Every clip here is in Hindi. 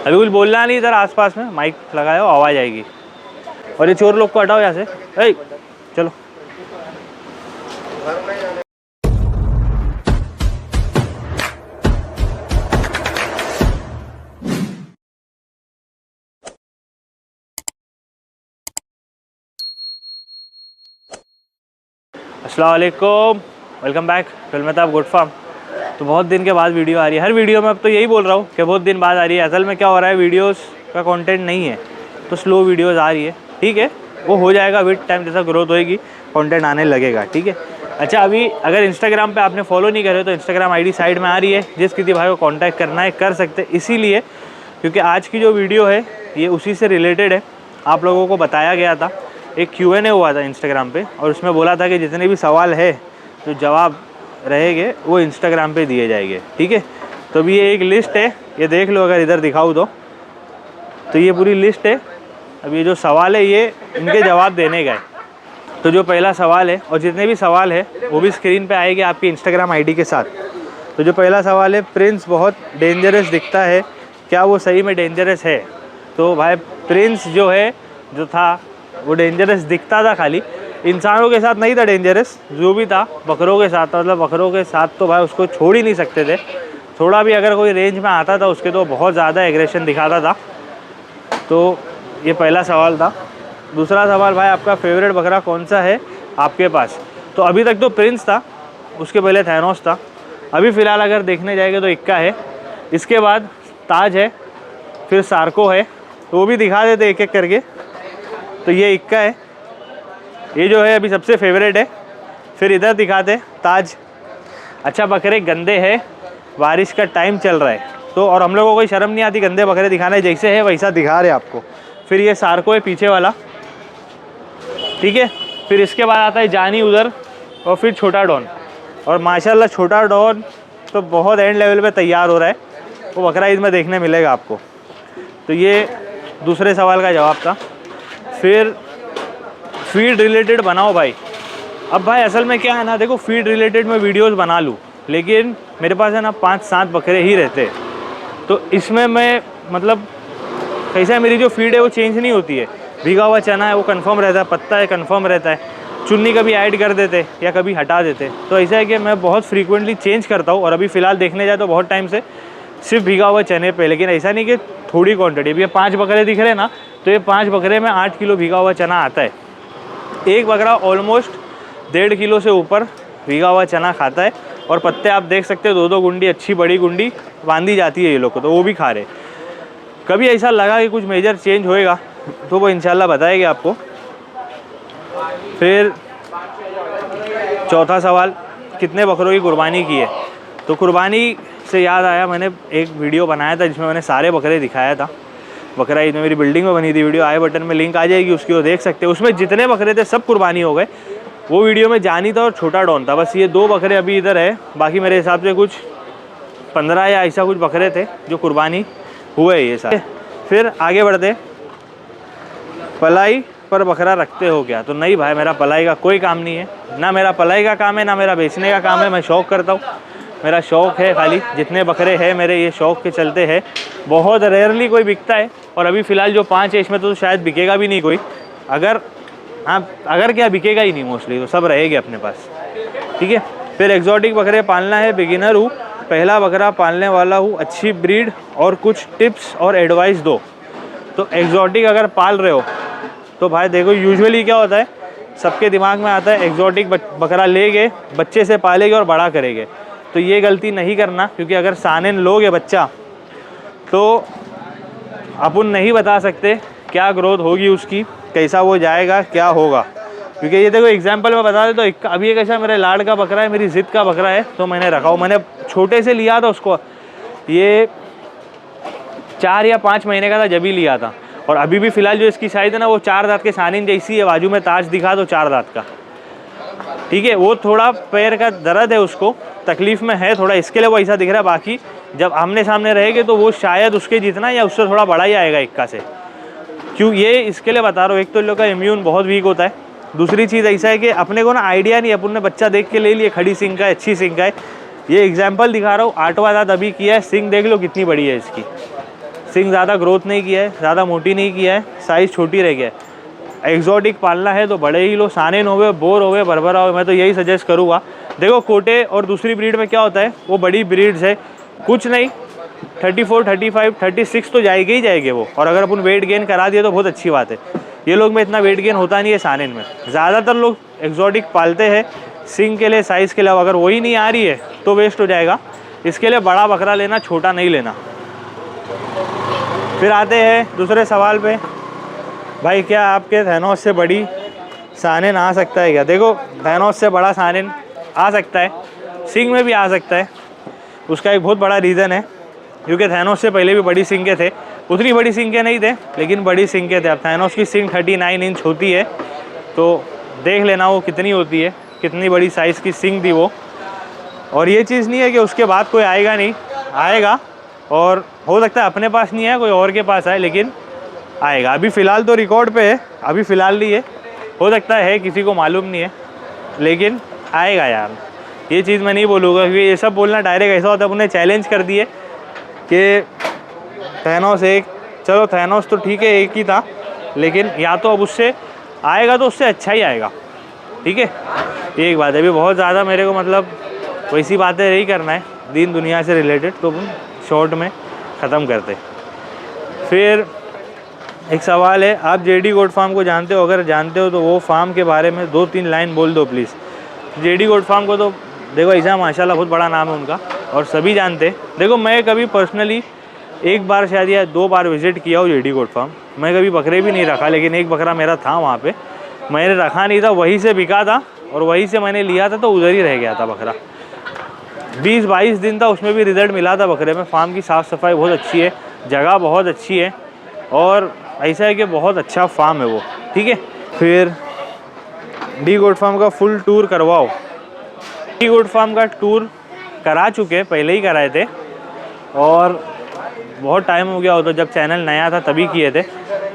अभी कुछ बोलना नहीं, इधर आसपास में माइक लगाया हो, आवाज़ आएगी। और ये चोर लोग को हटाओ यहाँ से। चलो अस्सलाम वालेकुम, वेलकम बैक फिल्मताब गुड फार्म। तो बहुत दिन के बाद वीडियो आ रही है। हर वीडियो में अब तो यही बोल रहा हूँ कि बहुत दिन बाद आ रही है। असल में क्या हो रहा है, वीडियोस का कंटेंट नहीं है तो स्लो वीडियोस आ रही है। ठीक है, वो हो जाएगा विद टाइम, जैसा ग्रोथ होएगी कंटेंट आने लगेगा। ठीक है। अच्छा, अभी अगर इंस्टाग्राम पे आपने फॉलो नहीं करे तो इंस्टाग्राम आईडी साइड में आ रही है, जिस किसी भाई को कॉन्टैक्ट करना है कर सकते हैं। इसीलिए क्योंकि आज की जो वीडियो है ये उसी से रिलेटेड है। आप लोगों को बताया गया था, एक Q&A हुआ था इंस्टाग्राम पे, और उसमें बोला था कि जितने भी सवाल है जो जवाब रहेंगे वो इंस्टाग्राम पे दिए जाएंगे। ठीक है। तो अभी ये एक लिस्ट है, ये देख लो, अगर इधर दिखाऊँ तो ये पूरी लिस्ट है। अब ये जो सवाल है ये इनके जवाब देने गए। तो जो पहला सवाल है, और जितने भी सवाल है वो भी स्क्रीन पे आएंगे आपकी इंस्टाग्राम आईडी के साथ। तो जो पहला सवाल है, प्रिंस बहुत डेंजरस दिखता है, क्या वो सही में डेंजरस है? तो भाई प्रिंस जो है, जो था वो डेंजरस दिखता था, खाली इंसानों के साथ नहीं था डेंजरस। जो भी था बकरों के साथ, मतलब बकरों के साथ तो भाई उसको छोड़ ही नहीं सकते थे। थोड़ा भी अगर कोई रेंज में आता था उसके तो बहुत ज़्यादा एग्रेशन दिखाता था। तो ये पहला सवाल था। दूसरा सवाल, भाई आपका फेवरेट बकरा कौन सा है आपके पास? तो अभी तक तो प्रिंस था, उसके पहले थैनोस था। अभी फ़िलहाल अगर देखने जाएंगे तो इक्का है, इसके बाद ताज है, फिर सार्को है। तो वो भी दिखा देते एक एक करके। तो ये इक्का है, ये जो है अभी सबसे फेवरेट है। फिर इधर दिखाते ताज। अच्छा, बकरे गंदे हैं, बारिश का टाइम चल रहा है तो, और हम लोगों को कोई शर्म नहीं आती गंदे बकरे दिखाने, जैसे है वैसा दिखा रहे आपको। फिर ये सार्को है पीछे वाला। ठीक है। फिर इसके बाद आता है जानी उधर, और फिर छोटा डॉन। और माशाल्लाह छोटा डॉन तो बहुत एंड लेवल पे तैयार हो रहा है, वो बकरा ईद में देखने मिलेगा आपको। तो ये दूसरे सवाल का जवाब था। फिर फीड रिलेटेड बनाओ भाई। अब भाई असल में क्या है ना, देखो फीड रिलेटेड मैं वीडियोस बना लूँ, लेकिन मेरे पास है ना 5-7 बकरे ही रहते हैं। तो इसमें मैं मतलब कैसा है, मेरी जो फीड है वो चेंज नहीं होती है। भीगा हुआ चना है वो कंफर्म रहता है, पत्ता है कंफर्म रहता है, चुन्नी कभी ऐड कर देते या कभी हटा देते। तो ऐसा है कि मैं बहुत फ्रीक्वेंटली चेंज करता हूँ। और अभी फ़िलहाल देखने जाए तो बहुत टाइम से सिर्फ भीगा हुआ चने पे, लेकिन ऐसा नहीं कि थोड़ी क्वांटिटी। अभी ये 5 बकरे दिख रहे हैं ना, तो ये 5 बकरे में 8 किलो भीगा हुआ चना आता है। एक बकरा ऑलमोस्ट 1.5 किलो से ऊपर भीगा हुआ चना खाता है। और पत्ते आप देख सकते हो, 2-2 गुंडी, अच्छी बड़ी गुंडी बांधी जाती है ये लोग को, तो वो भी खा रहे। कभी ऐसा लगा कि कुछ मेजर चेंज होएगा तो वो इंशाल्लाह बताएंगे आपको। फिर चौथा सवाल, कितने बकरों की कुर्बानी की है? तो कुर्बानी से याद आया, मैंने एक वीडियो बनाया था जिसमें मैंने सारे बकरे दिखाया था। बकरा ईद में मेरी बिल्डिंग में बनी थी वीडियो, आई बटन में लिंक आ जाएगी उसकी, वो देख सकते हैं। उसमें जितने बकरे थे सब कुर्बानी हो गए। वो वीडियो में जानी था और छोटा डॉन था, बस ये 2 बकरे अभी इधर है। बाकी मेरे हिसाब से कुछ 15 या ऐसा कुछ बकरे थे जो कुर्बानी हुए ये सारे। फिर आगे बढ़ते, पलाई पर बकरा रखते हो क्या? तो नहीं भाई, मेरा पलाई का कोई काम नहीं है। ना मेरा पलाई का काम है, ना मेरा बेचने का काम है। मैं शौक़ करता हूँ, मेरा शौक़ है खाली। जितने बकरे हैं मेरे ये शौक़ के चलते हैं। बहुत रेयरली कोई बिकता है। और अभी फ़िलहाल जो 5 है इसमें तो शायद बिकेगा भी नहीं कोई। अगर क्या बिकेगा ही नहीं मोस्टली, तो सब रहेंगे अपने पास। ठीक है। फिर एक्जॉटिक बकरे पालना है, बिगिनर हूँ, पहला बकरा पालने वाला हूँ, अच्छी ब्रीड और कुछ टिप्स और एडवाइस दो। तो एक्जॉटिक अगर पाल रहे हो तो भाई देखो, यूजुअली क्या होता है, सबके दिमाग में आता है एक्जॉटिक बकरा लेंगे, बच्चे से पालेंगे और बड़ा करेंगे। तो ये गलती नहीं करना, क्योंकि अगर सानेन लोगे बच्चा तो अपन नहीं बता सकते क्या ग्रोथ होगी उसकी, कैसा वो जाएगा, क्या होगा। क्योंकि ये देखो एग्जांपल में बता दे तो अभी एक ऐसा मेरे लाड का बकरा है, मेरी ज़िद का बकरा है, तो मैंने रखा हूँ। मैंने छोटे से लिया था उसको, ये 4 या 5 महीने का था जब ही लिया था। और अभी भी फ़िलहाल जो इसकी साइज़ है ना, वो 4 दांत के सानिन जैसी है। बाजू में ताज दिखा दो 4 दांत का। ठीक है। वो थोड़ा पैर का दर्द है, उसको तकलीफ़ में है थोड़ा, इसके लिए वो ऐसा दिख रहा है। बाकी जब आमने सामने रहेंगे तो वो शायद उसके जितना या उससे थोड़ा बड़ा ही आएगा इक्का से। क्यों ये इसके लिए बता रहा हूँ, एक तो इन लोग का इम्यून बहुत वीक होता है। दूसरी चीज़ ऐसा है कि अपने को ना आइडिया नहीं, अपन ने बच्चा देख के ले लिए, खड़ी सिंग का है, अच्छी सिंग का है। ये एग्जाम्पल दिखा रहा हूँ, 8वां दांत अभी किया है, सिंग देख लो कितनी बड़ी है इसकी। सिंग ज़्यादा ग्रोथ नहीं किया है, ज़्यादा मोटी नहीं किया है, साइज़ छोटी रह गया है। एक्जॉटिक पालना है तो बड़े ही लो, सानेन हो गए, बोर हो गए, बरबरा हो गए, मैं तो यही सजेस्ट करूँगा। देखो कोटे और दूसरी ब्रीड में क्या होता है, वो बड़ी ब्रीड्स है, कुछ नहीं 34, 35, 36 तो जाएगी ही जाएगी वो। और अगर अपन वेट गेन करा दिए तो बहुत अच्छी बात है। ये लोग में इतना वेट गेन होता नहीं है सानेन में। ज़्यादातर लोग एक्जॉटिक पालते हैं सिंग के लिए, साइज़ के लिए। अगर वही नहीं आ रही है तो वेस्ट हो जाएगा। इसके लिए बड़ा बकरा लेना, छोटा नहीं लेना। फिर आते हैं दूसरे सवाल पे, भाई क्या आपके थैनोस से बड़ी सानेन आ सकता है क्या? देखो थैनोस से बड़ा सानेन आ सकता है, सिंग में भी आ सकता है। उसका एक बहुत बड़ा रीज़न है, क्योंकि थैनोस से पहले भी बड़ी सिंग के थे, उतनी बड़ी सिंग के नहीं थे लेकिन बड़ी सिंग के थे। अब थैनोस की सिंग 39 इंच होती है, तो देख लेना वो कितनी होती है, कितनी बड़ी साइज़ की सिंग थी वो। और ये चीज़ नहीं है कि उसके बाद कोई आएगा नहीं, आएगा। और हो सकता है अपने पास नहीं है, कोई और के पास आए, लेकिन आएगा। अभी फ़िलहाल तो रिकॉर्ड पे है, अभी फ़िलहाल नहीं है, हो सकता है किसी को मालूम नहीं है, लेकिन आएगा यार। ये चीज़ मैं नहीं बोलूँगा, क्योंकि ये सब बोलना डायरेक्ट ऐसा होता है। उन्हें चैलेंज कर दिए कि थैनोस एक, चलो थैनोस तो ठीक है एक ही था, लेकिन या तो अब उससे आएगा तो उससे अच्छा ही आएगा, ठीक है। ये एक बात है। अभी बहुत ज़्यादा मेरे को मतलब वैसी बातें नहीं करना है दीन दुनिया से रिलेटेड, तो हम शॉर्ट में ख़त्म करते। फिर एक सवाल है, आप जेडी गोट फार्म को जानते हो? अगर जानते हो तो वो फार्म के बारे में 2-3 लाइन बोल दो प्लीज़। जेडी गोट फार्म को तो देखो ऐसा माशाल्लाह बहुत बड़ा नाम है उनका और सभी जानते हैं। देखो मैं कभी पर्सनली एक बार शायद या 2 बार विज़िट किया हो जेडी गोट फार्म। मैं कभी बकरे भी नहीं रखा, लेकिन एक बकरा मेरा था वहाँ पे, मैंने रखा नहीं था, वहीं से बिका था और वहीं से मैंने लिया था, तो उधर ही रह गया था बकरा। 20-22 दिन था, उसमें भी रिज़ल्ट मिला था बकरे में। फार्म की साफ़ सफाई बहुत अच्छी है, जगह बहुत अच्छी है और ऐसा है कि बहुत अच्छा फार्म है वो, ठीक है। फिर डी गोट फार्म का फुल टूर करवाओ। डी गोट फार्म का टूर करा चुके, पहले ही कराए थे और बहुत टाइम हो गया हो, तो जब चैनल नया था तभी किए थे।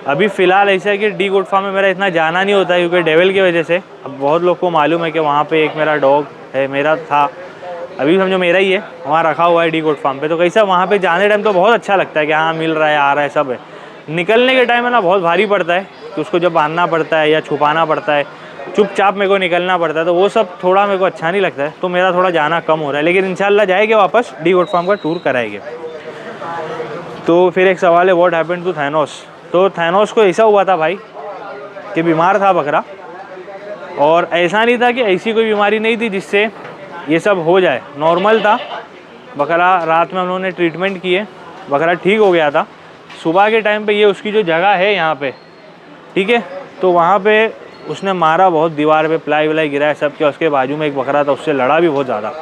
अभी फ़िलहाल ऐसा है कि डी गोट फार्म में मेरा इतना जाना नहीं होता है, क्योंकि डेविल की वजह से। अब बहुत लोग को मालूम है कि वहाँ पे एक मेरा डॉग है, मेरा था, अभी समझो मेरा ही है, वहाँ रखा हुआ है डी गोट फार्म पे। तो कैसा वहाँ पे जाने टाइम तो बहुत अच्छा लगता है कि हाँ मिल रहा है, आ रहा है, सब है। निकलने के टाइम है ना बहुत भारी पड़ता है कि उसको जब बांधना पड़ता है या छुपाना पड़ता है, चुपचाप मेरे को निकलना पड़ता है, तो वो सब थोड़ा मेरे को अच्छा नहीं लगता है। तो मेरा थोड़ा जाना कम हो रहा है, लेकिन इंशाल्लाह जाएंगे वापस, डी गोट फार्म का टूर कराएंगे। तो फिर एक सवाल है, व्हाट हैपेंड टू थैनोस? तो थैनोस को ऐसा हुआ था भाई कि बीमार था बकरा, और ऐसा नहीं था कि ऐसी कोई बीमारी नहीं थी जिससे ये सब हो जाए, नॉर्मल था बकरा। रात में हम लोगों ने ट्रीटमेंट किए, बकरा ठीक हो गया था। सुबह के टाइम पे ये उसकी जो जगह है यहाँ पे, ठीक है, तो वहाँ पे उसने मारा बहुत, दीवार पे प्लाई व्लाई गिरा है सब किया। उसके बाजू में एक बकरा था, उससे लड़ा भी बहुत ज़्यादा,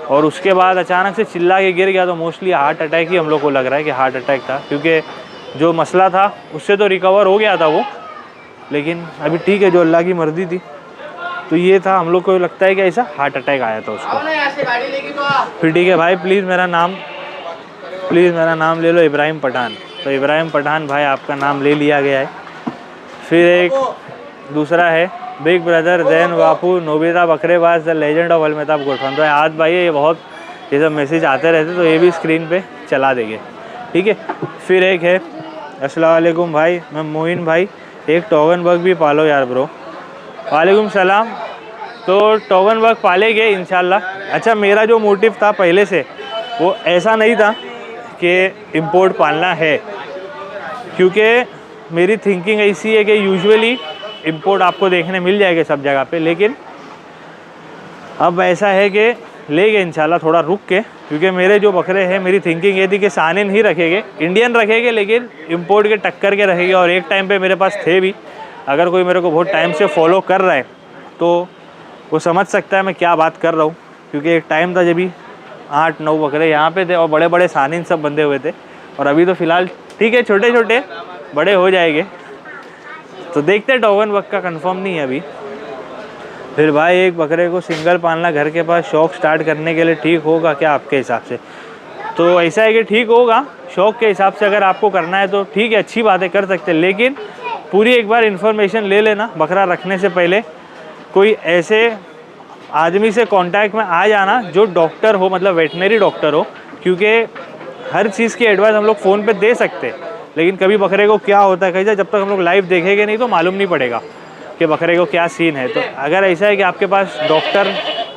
और उसके बाद अचानक से चिल्ला के गिर गया। तो मोस्टली हार्ट अटैक ही हम लोग को लग रहा है कि हार्ट अटैक था, क्योंकि जो मसला था उससे तो रिकवर हो गया था वो, लेकिन अभी ठीक है, जो अल्लाह की मर्ज़ी थी। तो ये था, हम लोग को लगता है कि ऐसा हार्ट अटैक आया था उसको। फिर ठीक है भाई, प्लीज़ मेरा नाम ले लो, इब्राहिम पठान। तो इब्राहिम पठान भाई आपका नाम ले लिया गया है। फिर एक दूसरा है, big brother Jain Bapu Nobita Bakrebaaz the legend of Almetab goat farm. तो आज भाई ये बहुत ये सब मैसेज आते रहते, तो ये भी स्क्रीन पे चला देंगे, ठीक है। फिर एक है, अस्सलाम वालेकुम भाई, मैं मोइन भाई, एक टॉगन बग भी पालो यार ब्रो। वालेकुम सलाम। तो टॉगन बग पालेंगे इंशाल्लाह। अच्छा, मेरा जो मोटिव था पहले से वो ऐसा नहीं था कि इंपोर्ट पालना है, क्योंकि मेरी थिंकिंग ऐसी है कि यूजुअली इंपोर्ट आपको देखने मिल जाएगा सब जगह पे, लेकिन अब ऐसा है कि लेंगे इंशाल्लाह थोड़ा रुक के, क्योंकि मेरे जो बकरे हैं, मेरी थिंकिंग ये थी कि सानेन ही रखेंगे, इंडियन रखेंगे, लेकिन इंपोर्ट के टक्कर के रखेंगे। और एक टाइम पे मेरे पास थे भी, अगर कोई मेरे को बहुत टाइम से फॉलो कर रहा है तो वो समझ सकता है मैं क्या बात कर रहा हूँ, क्योंकि एक टाइम था जब भी 8-9 बकरे यहाँ पे थे और बड़े बड़े सानेन सब बंधे हुए थे। और अभी तो फ़िलहाल ठीक है, छोटे छोटे बड़े हो जाएंगे, तो देखते हैं। टॉगन बग का कंफर्म नहीं है अभी। फिर भाई, एक बकरे को सिंगल पालना घर के पास शौक़ स्टार्ट करने के लिए ठीक होगा क्या आपके हिसाब से? तो ऐसा है कि ठीक होगा, शौक़ के हिसाब से अगर आपको करना है तो ठीक है, अच्छी बातें कर सकते हैं, लेकिन पूरी एक बार इन्फॉर्मेशन ले लेना बकरा रखने से पहले। कोई ऐसे आदमी से कांटेक्ट में आ जाना जो डॉक्टर हो, मतलब वेटनरी डॉक्टर हो, क्योंकि हर चीज़ की एडवाइस हम लोग फ़ोन पे दे सकते हैं, लेकिन कभी बकरे को क्या होता है कैसा, जब तक हम लोग लाइव देखेंगे नहीं तो मालूम नहीं पड़ेगा कि बकरे को क्या सीन है। तो अगर ऐसा है कि आपके पास डॉक्टर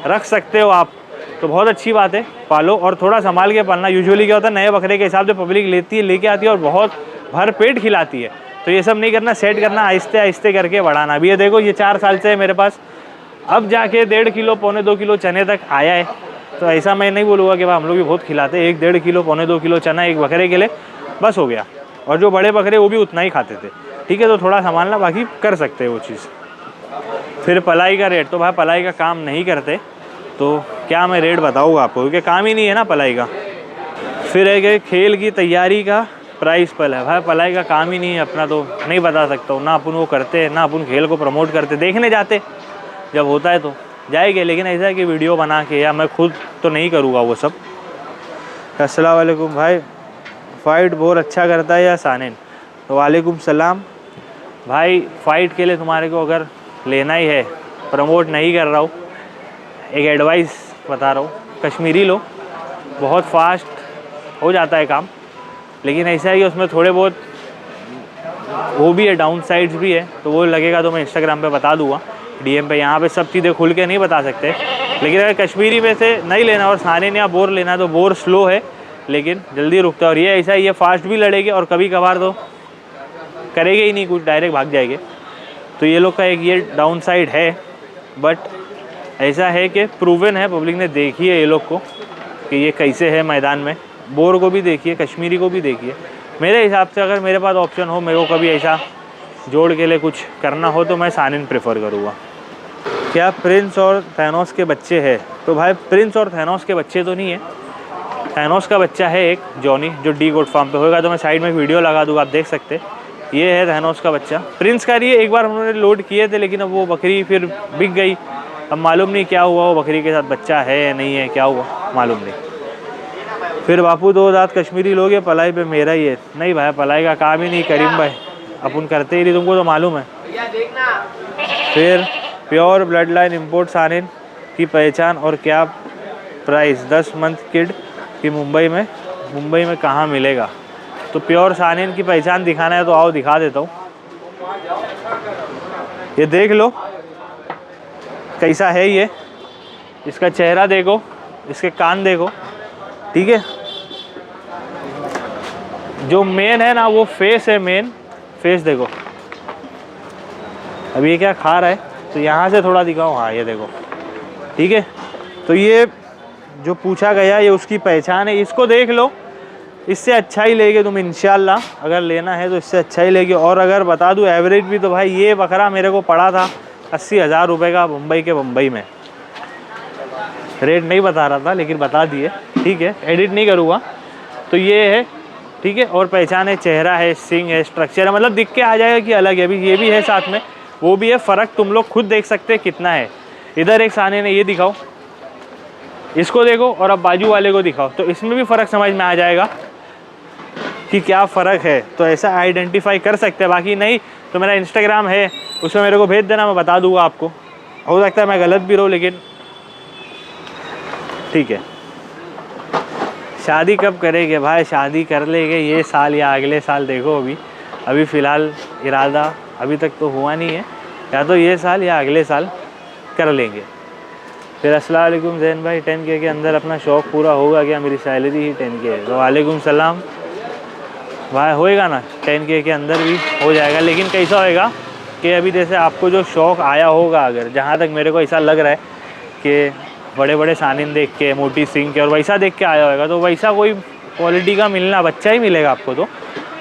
रख सकते हो आप, तो बहुत अच्छी बात है, पालो और थोड़ा संभाल के पालना। यूजुअली क्या होता है, नए बकरे के हिसाब से पब्लिक लेके आती है और बहुत भर पेट खिलाती है, तो ये सब नहीं करना, सेट करना, आहिस्ते आहिस्ते करके बढ़ाना। अभी ये देखो, ये 4 साल से है मेरे पास, अब जाके 1.5 किलो पौने 2 किलो चने तक आया है। तो ऐसा मैं नहीं बोलूँगा कि भाई हम लोग भी बहुत खिलाते हैं, 1-1.5 किलो पौने 2 किलो चना एक बकरे के लिए बस हो गया, और जो बड़े बकरे वो भी उतना ही खाते थे। ठीक है, तो थोड़ा संभालना, बाकी कर सकते हैं वो चीज़। फिर पलाई का रेट, तो भाई पलाई का काम नहीं करते तो क्या मैं रेट बताऊँगा आपको, क्योंकि काम ही नहीं है ना पलाई का। फिर है कि खेल की तैयारी का प्राइस पल है, भाई पलाई का काम ही नहीं है अपना, तो नहीं बता सकता हूँ ना। अपन वो करते हैं ना, अपन खेल को प्रमोट करते, देखने जाते जब होता है तो जाएंगे, लेकिन ऐसा है कि वीडियो बना के या मैं खुद तो नहीं करूँगा वो सब। अस्सलाम वालेकुम भाई, फ़ाइट बोर अच्छा करता है या सानिन? तो वालेकुम सलाम भाई। फ़ाइट के लिए तुम्हारे को अगर लेना ही है, प्रमोट नहीं कर रहा हूँ, एक एडवाइस बता रहा हूँ, कश्मीरी लो, बहुत फास्ट हो जाता है काम, लेकिन ऐसा है कि उसमें थोड़े बहुत वो भी है, डाउन साइड्स भी है, तो वो लगेगा तो मैं इंस्टाग्राम पे बता दूँगा DM पे। यहाँ पे सब चीज़ें खुल के नहीं बता सकते, लेकिन अगर कश्मीरी में से नहीं लेना और सानिन या बोर लेना है तो बोर स्लो है लेकिन जल्दी रुकता है, और ये ऐसा है, ये फास्ट भी लड़ेगी और कभी कभार तो करेंगे ही नहीं कुछ, डायरेक्ट भाग जाएंगे। तो ये लोग का एक ये डाउन साइड है, बट ऐसा है कि प्रूवन है, पब्लिक ने देखी है ये लोग को कि ये कैसे है मैदान में। बोर को भी देखिए, कश्मीरी को भी देखिए। मेरे हिसाब से अगर मेरे पास ऑप्शन हो, मेरे को कभी ऐसा जोड़ के लिए कुछ करना हो, तो मैं सानिन प्रेफर करूँगा। क्या प्रिंस और थैनोस के बच्चे हैं? तो भाई प्रिंस और थैनोस के बच्चे तो नहीं है, थैनोस का बच्चा है एक जॉनी, जो डी गोट फार्म पे होगा, तो मैं साइड में एक वीडियो लगा दूँगा, आप देख सकते। ये है थैनोस का बच्चा। प्रिंस का लिए एक बार उन्होंने लोड किए थे, लेकिन अब वो बकरी फिर बिक गई, अब मालूम नहीं क्या हुआ, वो बकरी के साथ बच्चा है या नहीं है, क्या हुआ मालूम नहीं। फिर बापू 2 दांत कश्मीरी लोगे, पलाई पे मेरा ही है। नहीं भाई, पलाई का काम ही नहीं करीम भाई, अपन करते ही नहीं, तुमको तो मालूम है। फिर pure blood line import Sannin की पहचान और क्या प्राइस? 10 मंथ किड की मुंबई में कहाँ मिलेगा? तो प्योर सानिन की पहचान दिखाना है तो आओ दिखा देता हूँ। ये देख लो कैसा है ये, इसका चेहरा देखो, इसके कान देखो, ठीक है। जो मेन है ना वो फेस है, मेन फेस देखो। अब ये क्या खा रहा है, तो यहाँ से थोड़ा दिखाओ, हाँ ये देखो, ठीक है। तो ये जो पूछा गया ये उसकी पहचान है, इसको देख लो, इससे अच्छा ही लेगे तुम इंशाल्लाह, अगर लेना है तो इससे अच्छा ही लेगे। और अगर बता दूं एवरेज भी, तो भाई ये बकरा मेरे को पड़ा था 80,000 रुपये का मुंबई में। रेट नहीं बता रहा था लेकिन बता दिए, ठीक है, एडिट नहीं करूँगा। तो ये है, ठीक है, और पहचान है, चेहरा है, सिंग है, स्ट्रक्चर है, मतलब दिख के आ जाएगा कि अलग है। अभी ये भी है साथ में, वो भी है, फ़र्क तुम लोग खुद देख सकते हैं कितना है। इधर एक सानिन है, ये दिखाओ, इसको देखो, और अब बाजू वाले को दिखाओ, तो इसमें भी फ़र्क समझ में आ जाएगा कि क्या फ़र्क है। तो ऐसा आइडेंटिफाई कर सकते हैं, बाकी नहीं तो मेरा इंस्टाग्राम है, उसमें मेरे को भेज देना, मैं बता दूंगा आपको। हो सकता है मैं गलत भी रहूँ, लेकिन ठीक है। शादी कब करेंगे भाई? शादी कर लेंगे ये साल या अगले साल, देखो अभी फ़िलहाल इरादा अभी तक तो हुआ नहीं है, या तो ये साल या अगले साल कर लेंगे। फिर अस्सलाम वालेकुम जैन भाई, 10K के अंदर अपना शौक़ पूरा होगा क्या? मेरी सैलरी ही 10K है। तो वालेकुम सलाम भाई, होएगा ना, 10K के अंदर भी हो जाएगा। लेकिन कैसा होएगा कि अभी जैसे आपको जो शौक़ आया होगा, अगर जहाँ तक मेरे को ऐसा लग रहा है कि बड़े बड़े सानिन देख के, मोटी सिंग के, और वैसा देख के आया होगा, तो वैसा कोई क्वालिटी का मिलना, बच्चा ही मिलेगा आपको, तो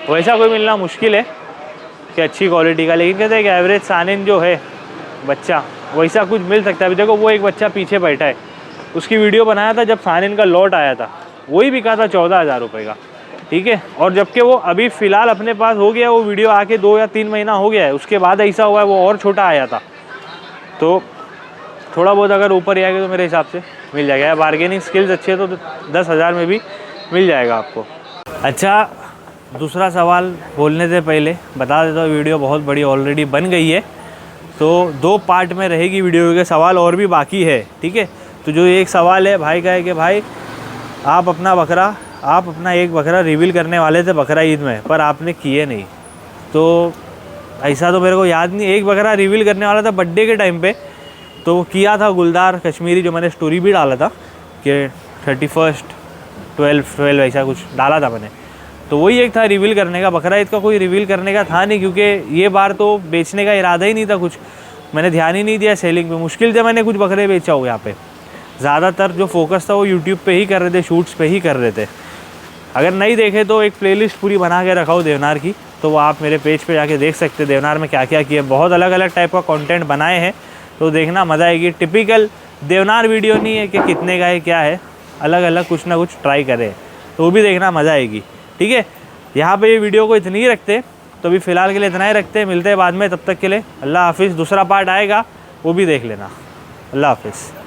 वैसा कोई मिलना मुश्किल है कि अच्छी क्वालिटी का। लेकिन कहते हैं कि एवरेज सानिन जो है बच्चा, वैसा कुछ मिल सकता है। अभी देखो वो एक बच्चा पीछे बैठा है, उसकी वीडियो बनाया था जब सानिन का लॉट आया था, वही बिका था 14,000 रुपये का, ठीक है। और जबकि वो अभी फ़िलहाल अपने पास हो गया, वो वीडियो आके 2 या 3 महीना हो गया है, उसके बाद ऐसा हुआ है वो और छोटा आया था। तो थोड़ा बहुत अगर ऊपर ही आएगा तो मेरे हिसाब से मिल जाएगा। बार्गेनिंग स्किल्स अच्छी है तो 10,000 में भी मिल जाएगा आपको। अच्छा, दूसरा सवाल बोलने से पहले बता देता हूँ, वीडियो बहुत बड़ी ऑलरेडी बन गई है, तो 2 पार्ट में रहेगी वीडियो के। सवाल और भी बाकी है, ठीक है। तो जो एक सवाल है भाई का है कि भाई आप अपना बकरा आप अपना एक बकरा रिवील करने वाले थे बकरा ईद में, पर आपने किए नहीं। तो ऐसा तो मेरे को याद नहीं, एक बकरा रिवील करने वाला था बर्थडे के टाइम पे, तो किया था गुलदार कश्मीरी, जो मैंने स्टोरी भी डाला था कि 31 12 ऐसा कुछ डाला था मैंने। तो वही एक था रिवील करने का, बकरा ईद का कोई रिवील करने का था नहीं, क्योंकि ये बार तो बेचने का इरादा ही नहीं था कुछ, मैंने ध्यान ही नहीं दिया सेलिंग पे। मुश्किल से मैंने कुछ बकरे बेचा हो यहाँ पे, ज़्यादातर जो फोकस था वो यूट्यूब पे ही कर रहे थे, शूट्स पे ही कर रहे थे। अगर नहीं देखे तो एक प्लेलिस्ट पूरी बना के रखा हो देवनार की, तो वो आप मेरे पेज पे जाके देख सकते हैं देवनार में क्या क्या किया। बहुत अलग अलग टाइप का कंटेंट बनाए हैं, तो देखना मज़ा आएगी। टिपिकल देवनार वीडियो नहीं है कि कितने का है क्या है, अलग अलग कुछ ना कुछ ट्राई करें, तो वो भी देखना मज़ा आएगी। ठीक है, यहाँ पे ये वीडियो को इतनी ही रखते, तो अभी फ़िलहाल के लिए इतना ही रखते हैं, मिलते हैं बाद में, तब तक के लिए अल्लाह हाफिज़। दूसरा पार्ट आएगा, वो भी देख लेना। अल्लाह हाफिज़।